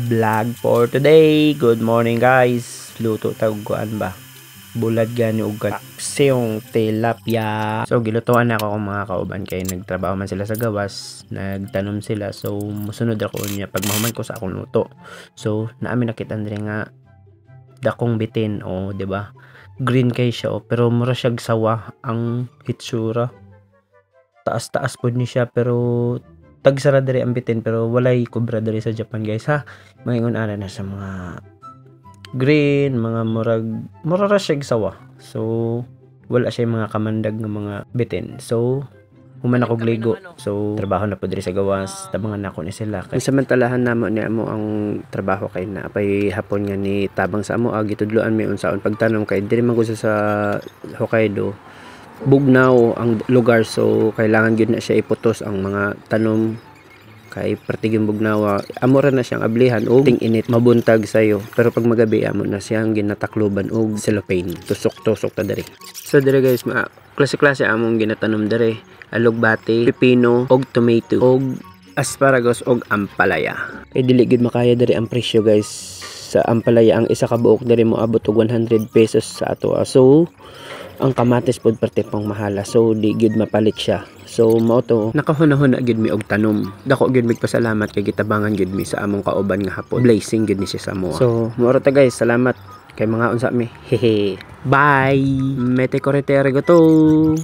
vlog for today. Good morning guys. Luto taguan ba? Bulad gani ug kaksiyong tilapia. So gilutuan ako kung mga kauban kay nagtrabaho man sila sa gawas, nagtanom sila. So musunod ako niya pag mahuman ko sa akong luto. So naami nakita ndre nga dakong bitin di ba? Green kay siya pero mura siyag sawa ang hitsura. Taas-taas pod ni siya pero tagsara diri ang bitin pero walay kubra diri sa Japan guys ha. Maingon ana na sa mga green, mga mura ra siyag sawa. So wala siya mga kamandag nga mga bitin. So human ako gligo. So trabaho na po diri sa gawas, tabangan na ako ni sila. Kay samantalahan namo ni amo ang trabaho kay na apay hapon nga ni tabang sa amo gitudloan mi unsaon pagtanom kay diri man ko sa Hokkaido. Bugnaw ang lugar so kailangan gyud na siya iputos ang mga tanom kay pertiging bugnawa amo ra na siyang ablihan og ting init mabuntag sayo pero pag magabi amo na siyang ginatakloban og cellophane tusok-tusok ta diri. So diri guys klase-klase among ginatanom diri alugbati, pipino og tomato og asparagus og ampalaya. Kay dili gid makaya diri ang presyo guys. Sa ampalaya ang isa ka buok diri mo abot og 100 pesos sa ato. So ang kamatis pod parte pang mahala so di gid mapalit siya. So mao to nakahuna-huna gid mi og tanom. Dako gid mig pasalamat kay gitabangan gid mi sa among kauban nga hapon. Blessing gid ni siya sa mo. So mao ta guys, salamat kay mga unsa mi. Hehe. Bye. Mete corretera go to.